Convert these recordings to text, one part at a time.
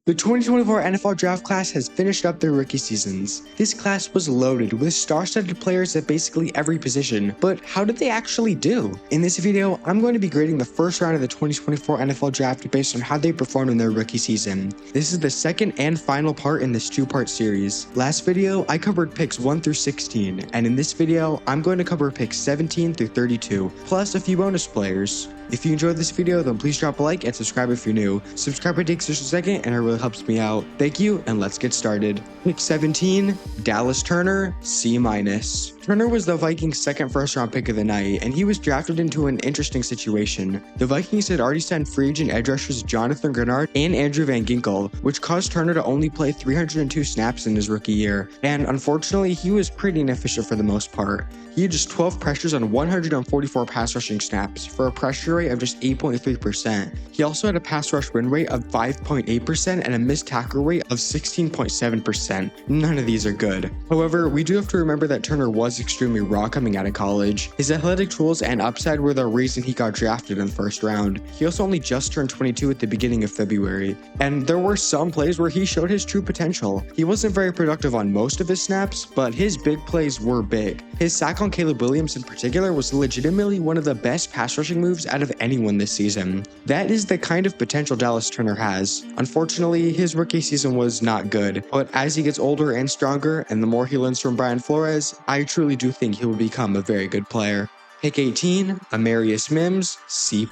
The 2024 NFL Draft class has finished up their rookie seasons. This class was loaded with star-studded players at basically every position, but how did they actually do? In this video, I'm going to be grading the first round of the 2024 NFL Draft based on how they performed in their rookie season. This is the second and final part in this two-part series. Last video, I covered picks 1 through 16, and in this video, I'm going to cover picks 17 through 32, plus a few bonus players. If you enjoyed this video, then please drop a like and subscribe if you're new. Subscribing takes just a second and it really helps me out. Thank you, and let's get started. Pick 17, Dallas Turner, C-. Turner was the Vikings' second first-round pick of the night, and he was drafted into an interesting situation. The Vikings had already signed free agent edge rushers Jonathan Grenard and Andrew Van Ginkel, which caused Turner to only play 302 snaps in his rookie year, and unfortunately, he was pretty inefficient for the most part. He had just 12 pressures on 144 pass rushing snaps for a pressure rate of just 8.3%. He also had a pass rush win rate of 5.8% and a missed tackle rate of 16.7%. None of these are good. However, we do have to remember that Turner was extremely raw coming out of college. His athletic tools and upside were the reason he got drafted in the first round. He also only just turned 22 at the beginning of February, and there were some plays where he showed his true potential. He wasn't very productive on most of his snaps, but his big plays were big. His sack on Caleb Williams in particular was legitimately one of the best pass rushing moves out of anyone this season. That is the kind of potential Dallas Turner has. Unfortunately, his rookie season was not good, but as he gets older and stronger, and the more he learns from Brian Flores, I truly do think he will become a very good player. Pick 18, Amarius Mims, C+.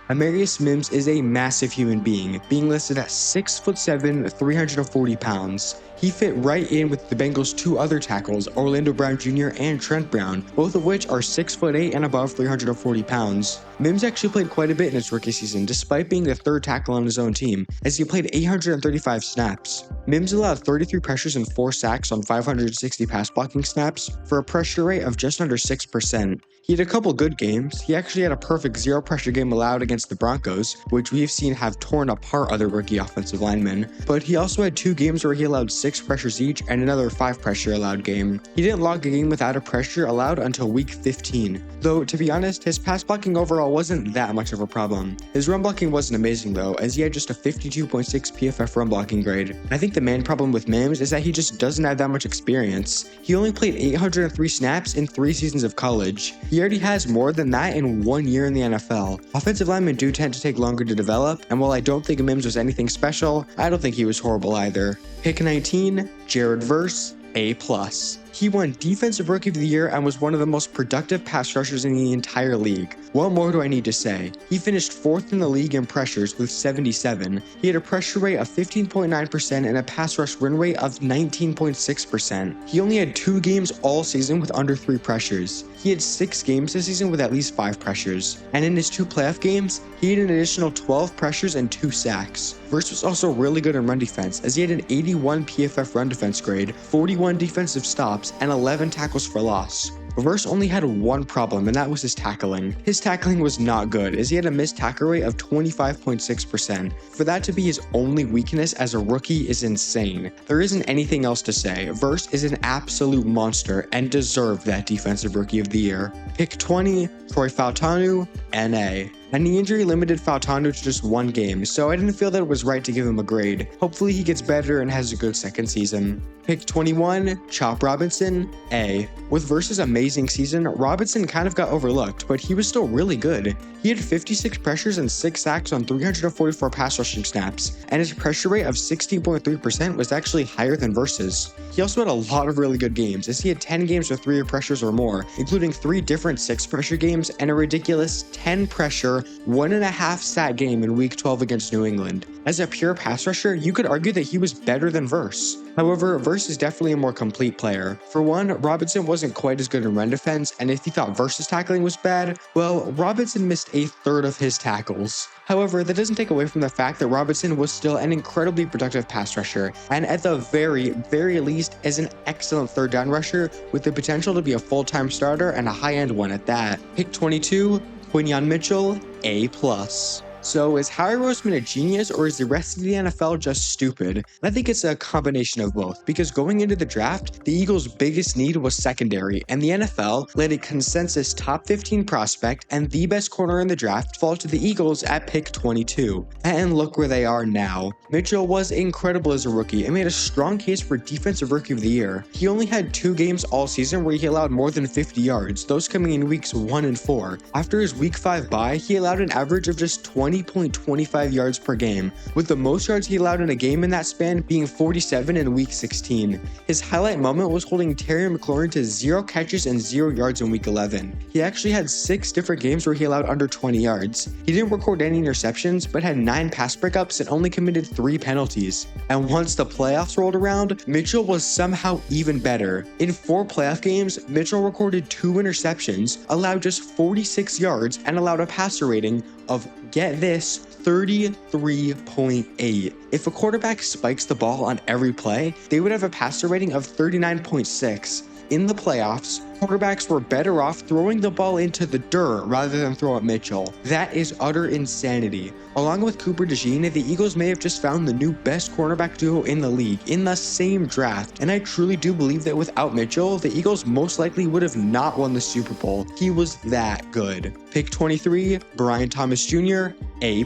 Amarius Mims is a massive human being, being listed at 6'7", 340 pounds. He fit right in with the Bengals' two other tackles, Orlando Brown Jr. and Trent Brown, both of which are 6'8" and above 340 pounds. Mims actually played quite a bit in his rookie season, despite being the third tackle on his own team, as he played 835 snaps. Mims allowed 33 pressures and 4 sacks on 560 pass blocking snaps for a pressure rate of just under 6%. He had a couple good games. He actually had a perfect zero pressure game allowed against the Broncos, which we've seen have torn apart other rookie offensive linemen, but he also had 2 games where he allowed 6 pressures each and another 5 pressure allowed game. He didn't log a game without a pressure allowed until week 15, though to be honest, his pass blocking overall wasn't that much of a problem. His run blocking wasn't amazing though, as he had just a 52.6 PFF run blocking grade. I think the main problem with Mims is that he just doesn't have that much experience. He only played 803 snaps in 3 seasons of college. He already has more than that in 1 year in the NFL. Offensive linemen do tend to take longer to develop, and while I don't think Mims was anything special, I don't think he was horrible either. Pick 19, Jared Verse, A+. He won Defensive Rookie of the Year and was one of the most productive pass rushers in the entire league. What more do I need to say? He finished 4th in the league in pressures with 77. He had a pressure rate of 15.9% and a pass rush win rate of 19.6%. He only had 2 games all season with under 3 pressures. He had 6 games this season with at least 5 pressures. And in his 2 playoff games, he had an additional 12 pressures and 2 sacks. Verse was also really good in run defense, as he had an 81 PFF run defense grade, 41 defensive stops, and 11 tackles for loss. Verse only had one problem, and that was his tackling. His tackling was not good, as he had a missed tackle rate of 25.6%. For that to be his only weakness as a rookie is insane. There isn't anything else to say. Verse is an absolute monster and deserved that Defensive Rookie of the Year. Pick 20, Troy Fautanu, NA. A knee injury limited Fautanu to just 1 game, so I didn't feel that it was right to give him a grade. Hopefully he gets better and has a good second season. Pick 21, Chop Robinson, A. With Verse's amazing season, Robinson kind of got overlooked, but he was still really good. He had 56 pressures and 6 sacks on 344 pass rushing snaps, and his pressure rate of 16.3% was actually higher than Verse's. He also had a lot of really good games, as he had 10 games with 3 pressures or more, including 3 different 6 pressure games and a ridiculous 10 pressure, 1.5 sack game in week 12 against New England. As a pure pass rusher, you could argue that he was better than Verse. However, Verse is definitely a more complete player. For one, Robinson wasn't quite as good in run defense, and if you thought Verse's tackling was bad, well, Robinson missed a third of his tackles. However, that doesn't take away from the fact that Robinson was still an incredibly productive pass rusher, and at the very least is an excellent third down rusher with the potential to be a full-time starter and a high-end one at that. Pick 22, Quinyon Mitchell, A+. So is Howie Roseman a genius, or is the rest of the NFL just stupid? And I think it's a combination of both, because going into the draft, the Eagles' biggest need was secondary, and the NFL let a consensus top 15 prospect and the best corner in the draft fall to the Eagles at pick 22. And look where they are now. Mitchell was incredible as a rookie and made a strong case for Defensive Rookie of the Year. He only had 2 games all season where he allowed more than 50 yards, those coming in weeks 1 and 4. After his week 5 bye, he allowed an average of just 20.25 yards per game, with the most yards he allowed in a game in that span being 47 in week 16. His highlight moment was holding Terrion McLaurin to 0 catches and 0 yards in week 11. He actually had 6 different games where he allowed under 20 yards. He didn't record any interceptions, but had 9 pass breakups and only committed 3 penalties. And once the playoffs rolled around, Mitchell was somehow even better. In 4 playoff games, Mitchell recorded 2 interceptions, allowed just 46 yards, and allowed a passer rating of, get this, 33.8. If a quarterback spikes the ball on every play, they would have a passer rating of 39.6. In the playoffs, quarterbacks were better off throwing the ball into the dirt rather than throw at Mitchell. That is utter insanity. Along with Cooper DeJean, the Eagles may have just found the new best cornerback duo in the league in the same draft, and I truly do believe that without Mitchell, the Eagles most likely would have not won the Super Bowl. He was that good. Pick 23, Brian Thomas Jr., A+.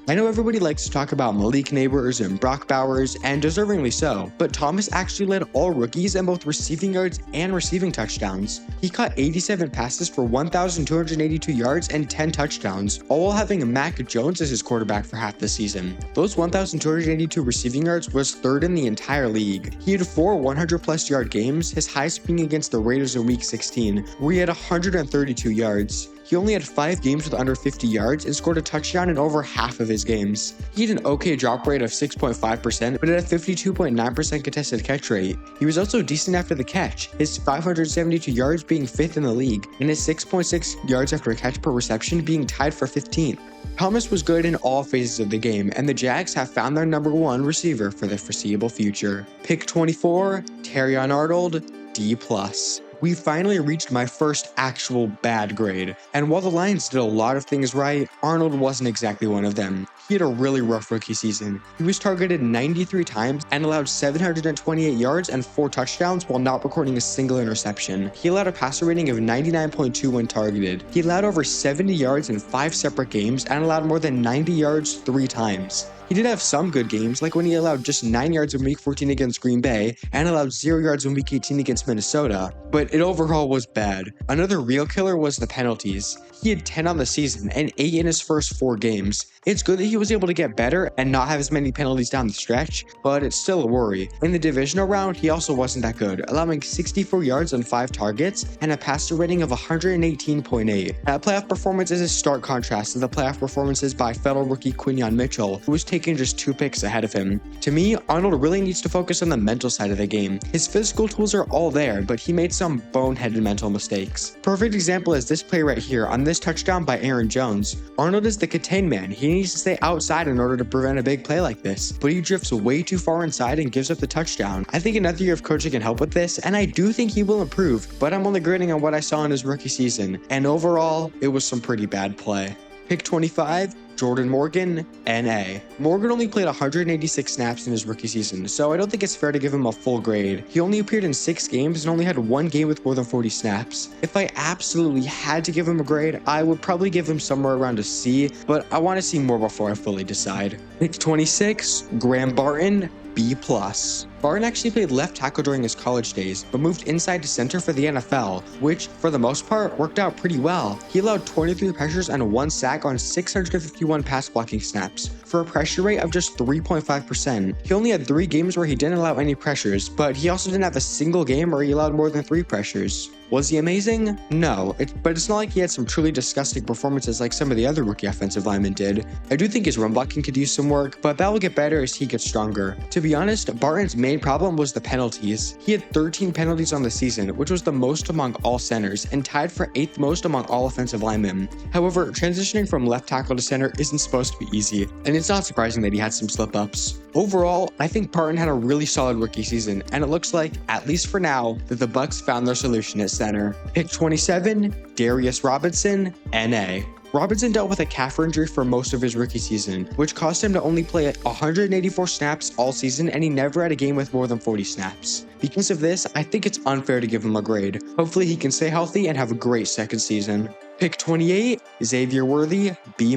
I know everybody likes to talk about Malik Neighbors and Brock Bowers, and deservingly so, but Thomas actually led all rookies in both receiving yards and receiving touchdowns. He caught 87 passes for 1,282 yards and 10 touchdowns, all while having Mac Jones as his quarterback for half the season. Those 1,282 receiving yards was 3rd in the entire league. He had 4 100-plus yard games, his highest being against the Raiders in week 16, where he had 132 yards. He only had 5 games with under 50 yards and scored a touchdown in over half of his games. He had an okay drop rate of 6.5%, but had a 52.9% contested catch rate. He was also decent after the catch, his 572 yards being 5th in the league, and his 6.6 yards after a catch per reception being tied for 15th. Thomas was good in all phases of the game, and the Jags have found their number 1 receiver for the foreseeable future. Pick 24, Terrion Arnold, D+. We finally reached my first actual bad grade, and while the Lions did a lot of things right, Arnold wasn't exactly one of them. He had a really rough rookie season. He was targeted 93 times and allowed 728 yards and 4 touchdowns while not recording a single interception. He allowed a passer rating of 99.2 when targeted. He allowed over 70 yards in 5 separate games and allowed more than 90 yards 3 times. He did have some good games, like when he allowed just 9 yards in week 14 against Green Bay and allowed 0 yards in week 18 against Minnesota, but it overall was bad. Another real killer was the penalties. He had 10 on the season and 8 in his first 4 games. It's good that he was able to get better and not have as many penalties down the stretch, but it's still a worry. In the divisional round, he also wasn't that good, allowing 64 yards on 5 targets and a passer rating of 118.8. That playoff performance is a stark contrast to the playoff performances by fellow rookie Quinyon Mitchell, who was taken just 2 picks ahead of him. To me, Arnold really needs to focus on the mental side of the game. His physical tools are all there, but he made some boneheaded mental mistakes. Perfect example is this play right here on this touchdown by Aaron Jones. Arnold is the contain man. He needs to stay outside in order to prevent a big play like this, but he drifts way too far inside and gives up the touchdown. I think another year of coaching can help with this, and I do think he will improve, but I'm only grading on what I saw in his rookie season, and overall, it was some pretty bad play. Pick 25, Jordan Morgan, NA. Morgan only played 186 snaps in his rookie season, so I don't think it's fair to give him a full grade. He only appeared in 6 games and only had 1 game with more than 40 snaps. If I absolutely had to give him a grade, I would probably give him somewhere around a C, but I want to see more before I fully decide. Pick 26, Graham Barton, B+. Barton actually played left tackle during his college days, but moved inside to center for the NFL, which, for the most part, worked out pretty well. He allowed 23 pressures and 1 sack on 651 pass blocking snaps, for a pressure rate of just 3.5%. He only had 3 games where he didn't allow any pressures, but he also didn't have a single game where he allowed more than 3 pressures. Was he amazing? No, but it's not like he had some truly disgusting performances like some of the other rookie offensive linemen did. I do think his run blocking could use some work, but that will get better as he gets stronger. To be honest, Barton's main problem was the penalties. He had 13 penalties on the season, which was the most among all centers, and tied for 8th most among all offensive linemen. However, transitioning from left tackle to center isn't supposed to be easy, and it's not surprising that he had some slip-ups. Overall, I think Barton had a really solid rookie season, and it looks like, at least for now, that the Bucs found their solution at center. Pick 27, Darius Robinson, NA. Robinson dealt with a calf injury for most of his rookie season, which caused him to only play 184 snaps all season, and he never had a game with more than 40 snaps. Because of this, I think it's unfair to give him a grade. Hopefully he can stay healthy and have a great second season. Pick 28, Xavier Worthy, B-.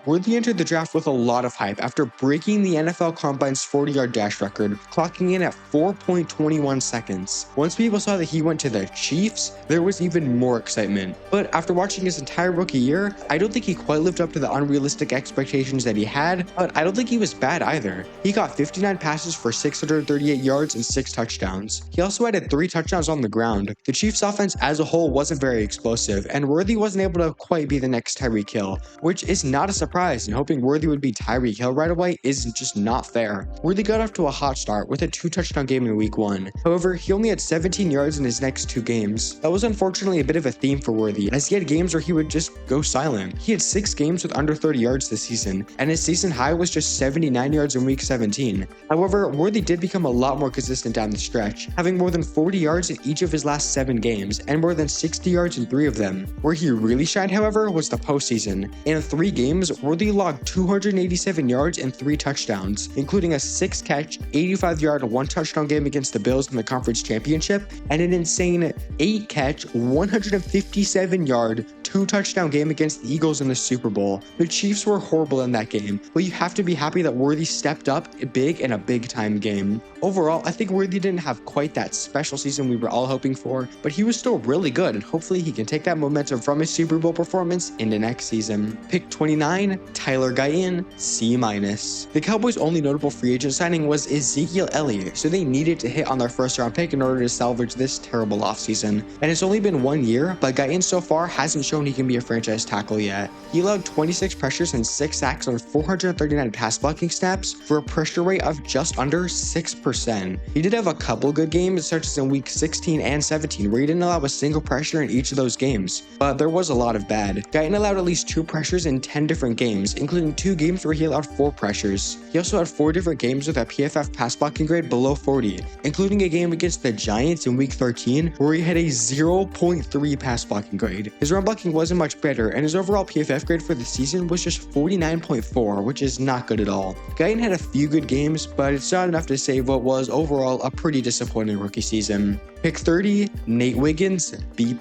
Worthy entered the draft with a lot of hype after breaking the NFL Combine's 40-yard dash record, clocking in at 4.21 seconds. Once people saw that he went to the Chiefs, there was even more excitement. But after watching his entire rookie year, I don't think he quite lived up to the unrealistic expectations that he had, but I don't think he was bad either. He got 59 passes for 638 yards and 6 touchdowns. He also added 3 touchdowns on the ground. The Chiefs' offense as a whole wasn't very explosive, and Worthy wasn't able to quite be the next Tyreek Hill, which is not a surprise, and hoping Worthy would be Tyreek Hill right away is just not fair. Worthy got off to a hot start with a 2-touchdown game in week 1. However, he only had 17 yards in his next 2 games. That was unfortunately a bit of a theme for Worthy, as he had games where he would just go silent. He had 6 games with under 30 yards this season, and his season high was just 79 yards in week 17. However, Worthy did become a lot more consistent down the stretch, having more than 40 yards in each of his last 7 games, and more than 60 yards in 3 of them. Where he really shined, however, was the postseason. In 3 games, Worthy logged 287 yards and 3 touchdowns, including a 6-catch, 85-yard, 1-touchdown game against the Bills in the conference championship, and an insane 8-catch, 157-yard, 2-touchdown game against the Eagles in the Super Bowl. The Chiefs were horrible in that game, but you have to be happy that Worthy stepped up big in a big-time game. Overall, I think Worthy didn't have quite that special season we were all hoping for, but he was still really good, and hopefully he can take that momentum from his Super Bowl performance into next season. Pick 29, Tyler Guyton, C-. The Cowboys' only notable free agent signing was Ezekiel Elliott, so they needed to hit on their first-round pick in order to salvage this terrible offseason. And it's only been 1 year, but Guyton so far hasn't shown he can be a franchise tackle yet. He allowed 26 pressures and 6 sacks on 439 pass blocking snaps for a pressure rate of just under 6%. He did have a couple good games, such as in week 16 and 17, where he didn't allow a single pressure in each of those games, but there was a lot of bad. Guyton allowed at least 2 pressures in 10 different games, including 2 games where he allowed 4 pressures. He also had 4 different games with a PFF pass blocking grade below 40, including a game against the Giants in week 13, where he had a 0.3 pass blocking grade. His run blocking wasn't much better, and his overall PFF grade for the season was just 49.4, which is not good at all. Guyton had a few good games, but it's not enough to save what was overall a pretty disappointing rookie season. Pick 30, Nate Wiggins, B+.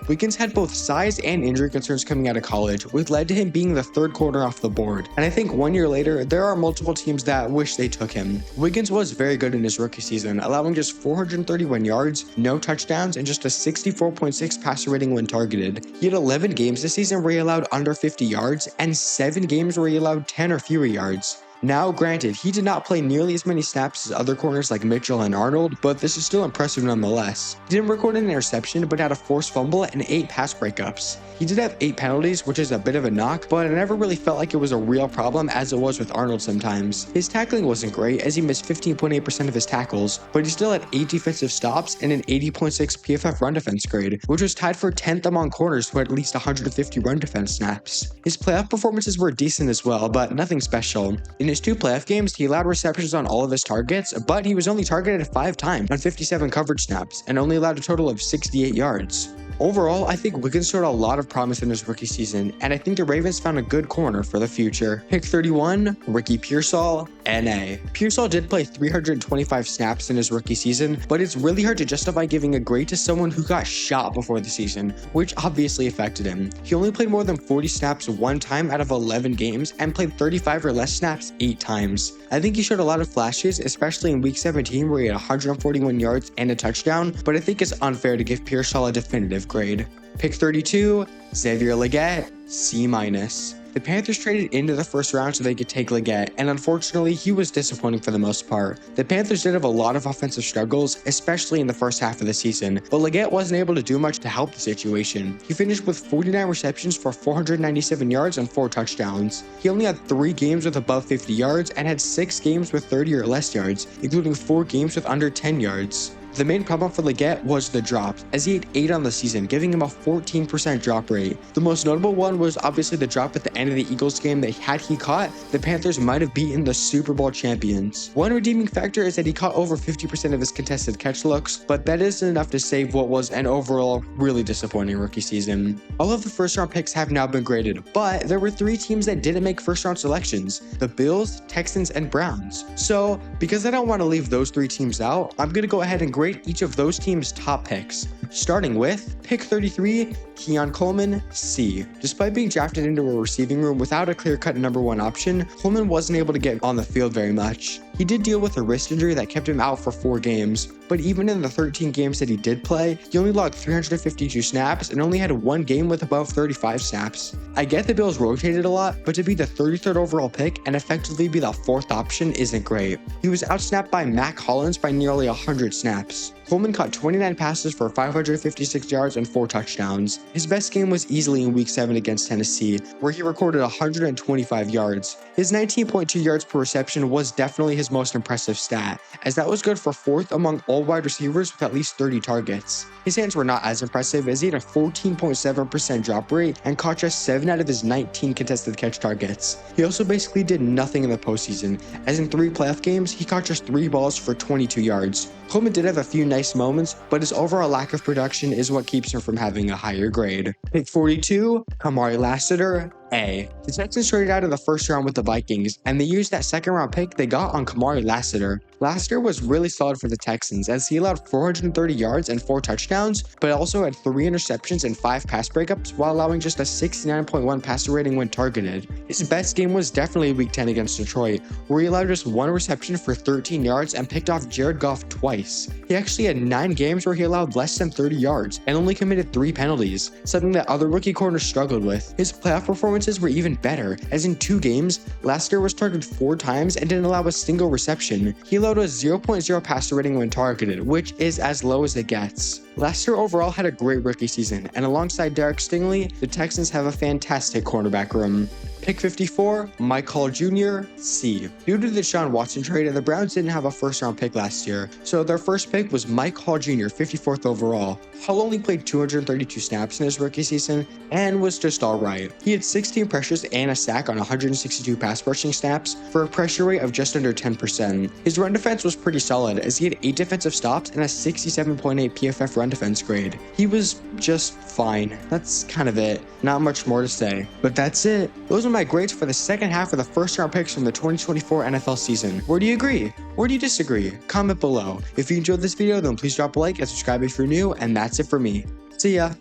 Wiggins had both size and injury concerns coming out of college, which led to him being the 3rd corner off the board. And I think 1 year later, there are multiple teams that wish they took him. Wiggins was very good in his rookie season, allowing just 431 yards, no touchdowns, and just a 64.6 passer rating when targeted. He had 11 games this season where he allowed under 50 yards, and 7 games where he allowed 10 or fewer yards. Now, granted, he did not play nearly as many snaps as other corners like Mitchell and Arnold, but this is still impressive nonetheless. He didn't record an interception, but had a forced fumble and 8 pass breakups. He did have 8 penalties, which is a bit of a knock, but I never really felt like it was a real problem as it was with Arnold sometimes. His tackling wasn't great, as he missed 15.8% of his tackles, but he still had 8 defensive stops and an 80.6 PFF run defense grade, which was tied for 10th among corners who had at least 150 run defense snaps. His playoff performances were decent as well, but nothing special. In his 2 playoff games, he allowed receptions on all of his targets, but he was only targeted 5 times on 57 coverage snaps and only allowed a total of 68 yards. Overall, I think Wiggins showed a lot of promise in his rookie season, and I think the Ravens found a good corner for the future. Pick 31, Ricky Pearsall, NA. Pearsall did play 325 snaps in his rookie season, but it's really hard to justify giving a grade to someone who got shot before the season, which obviously affected him. He only played more than 40 snaps 1 time out of 11 games, and played 35 or less snaps 8 times. I think he showed a lot of flashes, especially in week 17 where he had 141 yards and a touchdown, but I think it's unfair to give Pearsall a definitive grade. Pick 32, Xavier Legette, C-. The Panthers traded into the first round so they could take Legette, and unfortunately, he was disappointing for the most part. The Panthers did have a lot of offensive struggles, especially in the first half of the season, but Legette wasn't able to do much to help the situation. He finished with 49 receptions for 497 yards and 4 touchdowns. He only had 3 games with above 50 yards and had 6 games with 30 or less yards, including 4 games with under 10 yards. The main problem for Legette was the drops, as he had 8 on the season, giving him a 14% drop rate. The most notable one was obviously the drop at the end of the Eagles game that had he caught, the Panthers might have beaten the Super Bowl champions. One redeeming factor is that he caught over 50% of his contested catch looks, but that isn't enough to save what was an overall really disappointing rookie season. All of the first round picks have now been graded, but there were 3 teams that didn't make first round selections: the Bills, Texans, and Browns. So because I don't want to leave those 3 teams out, I'm going to go ahead and grade each of those teams' top picks. Starting with pick 33, Keon Coleman, C. Despite being drafted into a receiving room without a clear-cut number 1 option, Coleman wasn't able to get on the field very much. He did deal with a wrist injury that kept him out for 4 games, but even in the 13 games that he did play, he only logged 352 snaps and only had 1 game with above 35 snaps. I get the Bills rotated a lot, but to be the 33rd overall pick and effectively be the 4th option isn't great. He was outsnapped by Mac Hollins by nearly 100 snaps. Coleman caught 29 passes for 556 yards and 4 touchdowns. His best game was easily in Week 7 against Tennessee, where he recorded 125 yards. His 19.2 yards per reception was definitely his most impressive stat, as that was good for 4th among all wide receivers with at least 30 targets. His hands were not as impressive, as he had a 14.7% drop rate and caught just 7 out of his 19 contested catch targets. He also basically did nothing in the postseason, as in 3 playoff games, he caught just 3 balls for 22 yards. Coleman did have a few nice moments, but his overall lack of production is what keeps him from having a higher grade. Pick 42, Kamari Lassiter, A. The Texans traded out of the first round with the Vikings, and they used that second round pick they got on Kamari Lassiter. Lassiter was really solid for the Texans, as he allowed 430 yards and 4 touchdowns, but also had 3 interceptions and 5 pass breakups while allowing just a 69.1 passer rating when targeted. His best game was definitely Week 10 against Detroit, where he allowed just 1 reception for 13 yards and picked off Jared Goff twice. He actually had 9 games where he allowed less than 30 yards and only committed 3 penalties, something that other rookie corners struggled with. His playoff performances were even better, as in 2 games, Lassiter was targeted 4 times and didn't allow a single reception. He allowed a 0.0 passer rating when targeted, which is as low as it gets. Lassiter overall had a great rookie season, and alongside Derek Stingley, the Texans have a fantastic cornerback room. Pick 54, Mike Hall Jr., C. Due to the Deshaun Watson trade, the Browns didn't have a first-round pick last year, so their first pick was Mike Hall Jr., 54th overall. Hall only played 232 snaps in his rookie season and was just alright. He had 16 pressures and a sack on 162 pass rushing snaps for a pressure rate of just under 10%. His run defense was pretty solid, as he had 8 defensive stops and a 67.8 PFF run defense grade. He was just fine. That's kind of it. Not much more to say. But that's it. Those are my grades for the second half of the first round picks from the 2024 NFL season. Where do you agree? Where do you disagree? Comment below. If you enjoyed this video, then please drop a like and subscribe if you're new, and that's it for me. See ya!